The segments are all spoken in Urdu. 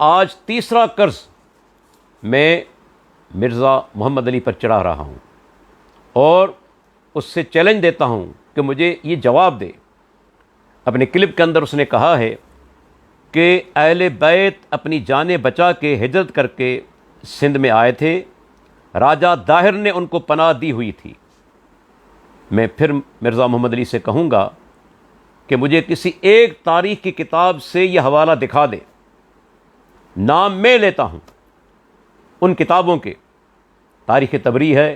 آج تیسرا قرض میں مرزا محمد علی پر چڑھا رہا ہوں اور اس سے چیلنج دیتا ہوں کہ مجھے یہ جواب دے۔ اپنے کلپ کے اندر اس نے کہا ہے کہ اہل بیت اپنی جانیں بچا کے ہجرت کر کے سندھ میں آئے تھے، راجہ داہر نے ان کو پناہ دی ہوئی تھی۔ میں پھر مرزا محمد علی سے کہوں گا کہ مجھے کسی ایک تاریخ کی کتاب سے یہ حوالہ دکھا دے، نام میں لیتا ہوں ان کتابوں کے۔ تاریخ طبری ہے،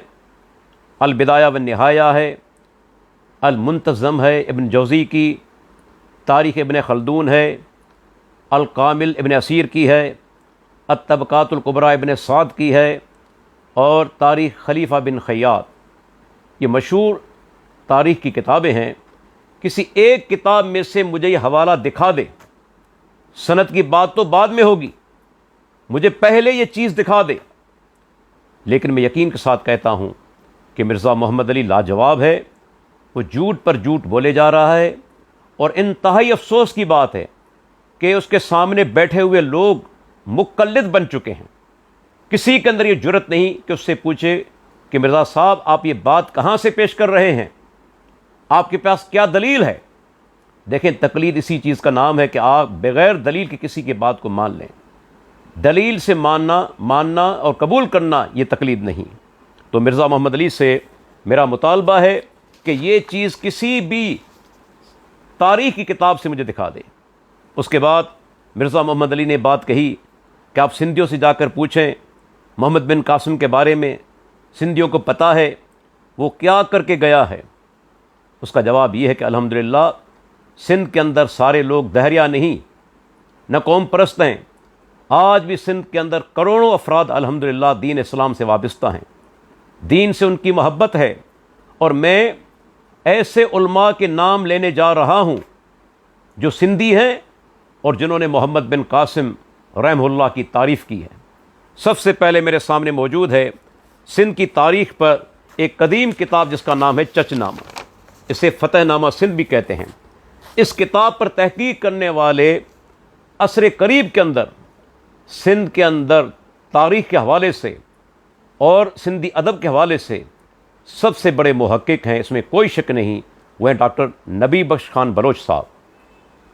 البدایہ والنہایہ ہے، المنتظم ہے ابن جوزی کی، تاریخ ابن خلدون ہے، الکامل ابن اسیر کی ہے، الطبقات الکبریٰ ابن سعد کی ہے، اور تاریخ خلیفہ بن خیاط۔ یہ مشہور تاریخ کی کتابیں ہیں۔ کسی ایک کتاب میں سے مجھے یہ حوالہ دکھا دے۔ سند کی بات تو بعد میں ہوگی، مجھے پہلے یہ چیز دکھا دے۔ لیکن میں یقین کے ساتھ کہتا ہوں کہ مرزا محمد علی لاجواب ہے، وہ جھوٹ پر جھوٹ بولے جا رہا ہے، اور انتہائی افسوس کی بات ہے کہ اس کے سامنے بیٹھے ہوئے لوگ مقلد بن چکے ہیں۔ کسی کے اندر یہ جرت نہیں کہ اس سے پوچھے کہ مرزا صاحب آپ یہ بات کہاں سے پیش کر رہے ہیں، آپ کے پاس کیا دلیل ہے؟ دیکھیں، تقلید اسی چیز کا نام ہے کہ آپ بغیر دلیل کے کسی کی بات کو مان لیں۔ دلیل سے ماننا اور قبول کرنا یہ تقلید نہیں۔ تو مرزا محمد علی سے میرا مطالبہ ہے کہ یہ چیز کسی بھی تاریخ کی کتاب سے مجھے دکھا دے۔ اس کے بعد مرزا محمد علی نے بات کہی کہ آپ سندھیوں سے جا کر پوچھیں محمد بن قاسم کے بارے میں، سندھیوں کو پتہ ہے وہ کیا کر کے گیا ہے۔ اس کا جواب یہ ہے کہ الحمدللہ سندھ کے اندر سارے لوگ دہریہ نہیں، نہ قوم پرست ہیں۔ آج بھی سندھ کے اندر کروڑوں افراد الحمدللہ دین اسلام سے وابستہ ہیں، دین سے ان کی محبت ہے، اور میں ایسے علماء کے نام لینے جا رہا ہوں جو سندھی ہیں اور جنہوں نے محمد بن قاسم رحمہ اللہ کی تعریف کی ہے۔ سب سے پہلے میرے سامنے موجود ہے سندھ کی تاریخ پر ایک قدیم کتاب جس کا نام ہے چچ نامہ، اسے فتح نامہ سندھ بھی کہتے ہیں۔ اس کتاب پر تحقیق کرنے والے عصر قریب کے اندر سندھ کے اندر تاریخ کے حوالے سے اور سندھی ادب کے حوالے سے سب سے بڑے محقق ہیں، اس میں کوئی شک نہیں، وہ ہیں ڈاکٹر نبی بخش خان بلوچ صاحب۔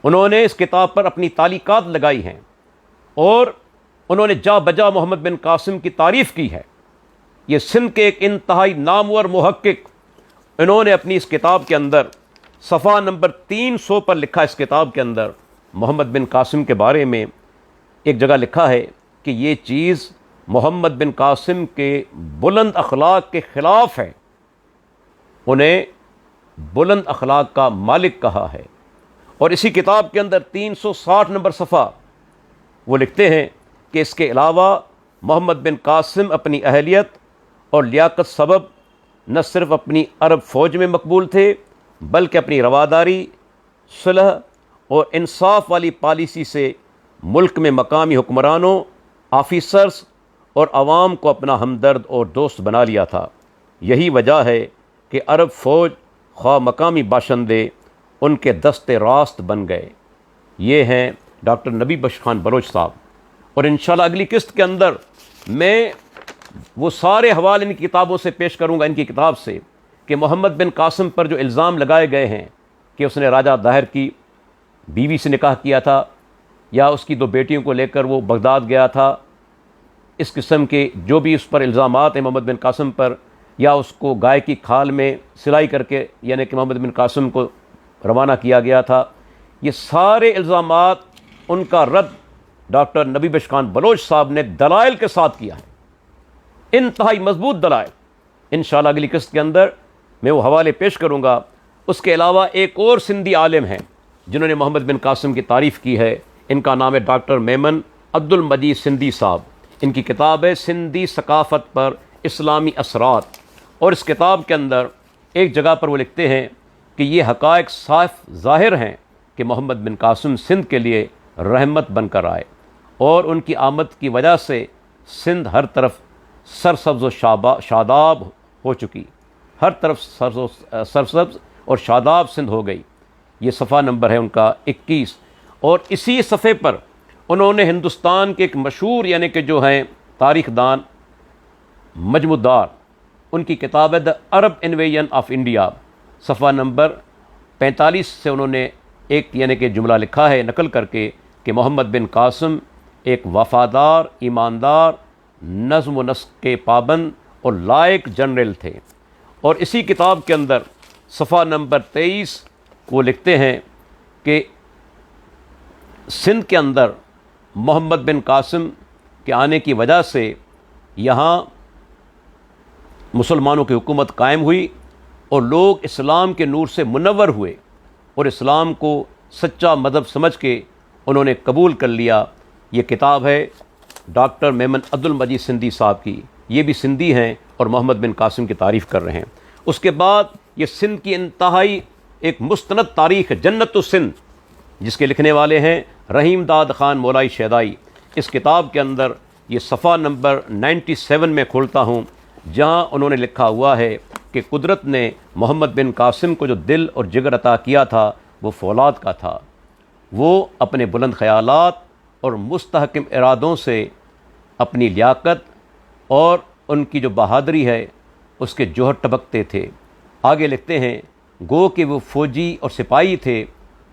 انہوں نے اس کتاب پر اپنی تعلیقات لگائی ہیں اور انہوں نے جا بجا محمد بن قاسم کی تعریف کی ہے۔ یہ سندھ کے ایک انتہائی نامور محقق، انہوں نے اپنی اس کتاب کے اندر صفحہ نمبر 300 پر لکھا، اس کتاب کے اندر محمد بن قاسم کے بارے میں ایک جگہ لکھا ہے کہ یہ چیز محمد بن قاسم کے بلند اخلاق کے خلاف ہے، انہیں بلند اخلاق کا مالک کہا ہے۔ اور اسی کتاب کے اندر 360 نمبر صفحہ وہ لکھتے ہیں کہ اس کے علاوہ محمد بن قاسم اپنی اہلیت اور لیاقت سبب نہ صرف اپنی عرب فوج میں مقبول تھے بلکہ اپنی رواداری، صلح اور انصاف والی پالیسی سے ملک میں مقامی حکمرانوں، آفیسرز اور عوام کو اپنا ہمدرد اور دوست بنا لیا تھا۔ یہی وجہ ہے کہ عرب فوج خواہ مقامی باشندے ان کے دست راست بن گئے۔ یہ ہیں ڈاکٹر نبی بخش خان بلوچ صاحب۔ اور انشاءاللہ اگلی قسط کے اندر میں وہ سارے حوالے ان کی کتابوں سے پیش کروں گا، ان کی کتاب سے، کہ محمد بن قاسم پر جو الزام لگائے گئے ہیں کہ اس نے راجہ داہر کی بیوی سے نکاح کیا تھا یا اس کی 2 بیٹیوں کو لے کر وہ بغداد گیا تھا، اس قسم کے جو بھی اس پر الزامات ہیں محمد بن قاسم پر، یا اس کو گائے کی کھال میں سلائی کر کے یعنی کہ محمد بن قاسم کو روانہ کیا گیا تھا، یہ سارے الزامات ان کا رد ڈاکٹر نبی بخش خان بلوچ صاحب نے دلائل کے ساتھ کیا ہے، انتہائی مضبوط دلائل۔ انشاءاللہ اگلی قسط کے اندر میں وہ حوالے پیش کروں گا۔ اس کے علاوہ ایک اور سندھی عالم ہیں جنہوں نے محمد بن قاسم کی تعریف کی ہے، ان کا نام ہے ڈاکٹر میمن عبد المجید سندھی صاحب۔ ان کی کتاب ہے سندھی ثقافت پر اسلامی اثرات، اور اس کتاب کے اندر ایک جگہ پر وہ لکھتے ہیں کہ یہ حقائق صاف ظاہر ہیں کہ محمد بن قاسم سندھ کے لیے رحمت بن کر آئے، اور ان کی آمد کی وجہ سے سندھ ہر طرف سرسبز و شاداب ہو چکی، ہر طرف سرسبز اور شاداب سندھ ہو گئی۔ یہ صفحہ نمبر ہے ان کا 21، اور اسی صفحے پر انہوں نے ہندوستان کے ایک مشہور یعنی کہ جو ہیں تاریخ دان مجمودار، ان کی کتاب ہے دا عرب انویژن آف انڈیا، صفحہ نمبر 45 سے انہوں نے ایک یعنی کہ جملہ لکھا ہے نقل کر کے کہ محمد بن قاسم ایک وفادار، ایماندار، نظم و نسق کے پابند اور لائق جنرل تھے۔ اور اسی کتاب کے اندر صفحہ نمبر 23 وہ لکھتے ہیں کہ سندھ کے اندر محمد بن قاسم کے آنے کی وجہ سے یہاں مسلمانوں کی حکومت قائم ہوئی اور لوگ اسلام کے نور سے منور ہوئے اور اسلام کو سچا مذہب سمجھ کے انہوں نے قبول کر لیا۔ یہ کتاب ہے ڈاکٹر میمن عبدالمجید سندھی صاحب کی، یہ بھی سندھی ہیں اور محمد بن قاسم کی تعریف کر رہے ہیں۔ اس کے بعد یہ سندھ کی انتہائی ایک مستند تاریخ ہے، جنت السندھ، جس کے لکھنے والے ہیں رحیم داد خان مولائی شیدائی۔ اس کتاب کے اندر یہ صفحہ نمبر 97 میں کھولتا ہوں، جہاں انہوں نے لکھا ہوا ہے کہ قدرت نے محمد بن قاسم کو جو دل اور جگر عطا کیا تھا وہ فولاد کا تھا۔ وہ اپنے بلند خیالات اور مستحکم ارادوں سے اپنی لیاقت اور ان کی جو بہادری ہے اس کے جوہر ٹبکتے تھے۔ آگے لکھتے ہیں گو کہ وہ فوجی اور سپاہی تھے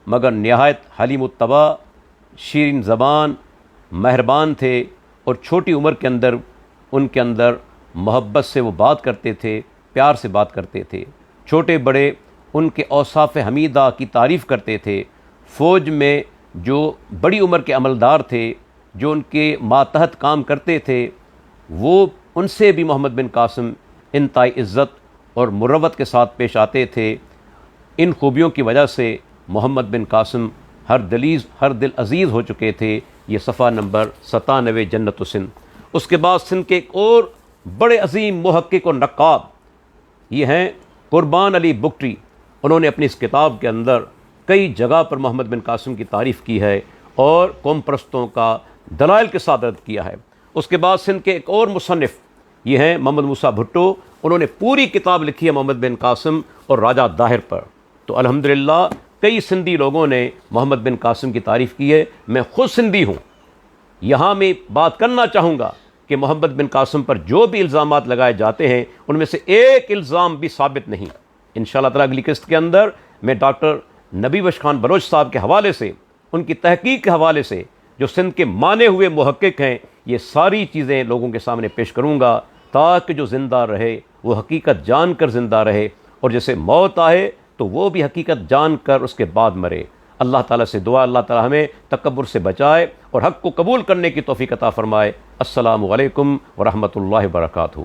مگر نہایت حلیم الطبع، شیرین زبان، مہربان تھے اور چھوٹی عمر کے اندر ان کے اندر محبت سے وہ بات کرتے تھے، پیار سے بات کرتے تھے۔ چھوٹے بڑے ان کے اوصاف حمیدہ کی تعریف کرتے تھے۔ فوج میں جو بڑی عمر کے عملدار تھے جو ان کے ماتحت کام کرتے تھے، وہ ان سے بھی محمد بن قاسم انتہائی عزت اور مروت کے ساتھ پیش آتے تھے۔ ان خوبیوں کی وجہ سے محمد بن قاسم ہر دل عزیز ہو چکے تھے۔ یہ صفحہ نمبر 97 جنت السندھ۔ اس کے بعد سندھ کے ایک اور بڑے عظیم محقق اور نقاد یہ ہیں قربان علی بگٹی۔ انہوں نے اپنی اس کتاب کے اندر کئی جگہ پر محمد بن قاسم کی تعریف کی ہے اور قوم پرستوں کا دلائل کے ساتھ رد کیا ہے۔ اس کے بعد سندھ کے ایک اور مصنف یہ ہیں محمد موسیٰ بھٹو۔ انہوں نے پوری کتاب لکھی ہے محمد بن قاسم اور راجہ داہر پر۔ تو الحمدللہ کئی سندھی لوگوں نے محمد بن قاسم کی تعریف کی ہے۔ میں خود سندھی ہوں۔ یہاں میں بات کرنا چاہوں گا کہ محمد بن قاسم پر جو بھی الزامات لگائے جاتے ہیں ان میں سے ایک الزام بھی ثابت نہیں۔ انشاءاللہ تعالیٰ اگلی قسط کے اندر میں ڈاکٹر نبی بخش خان بلوچ صاحب کے حوالے سے، ان کی تحقیق کے حوالے سے، جو سندھ کے مانے ہوئے محقق ہیں، یہ ساری چیزیں لوگوں کے سامنے پیش کروں گا تاکہ جو زندہ رہے وہ حقیقت جان کر زندہ رہے، اور جیسے موت آئے تو وہ بھی حقیقت جان کر اس کے بعد مرے۔ اللہ تعالیٰ سے دعا اللہ تعالیٰ ہمیں تکبر سے بچائے اور حق کو قبول کرنے کی توفیق عطا فرمائے۔ السلام علیکم ورحمۃ اللہ وبرکاتہ۔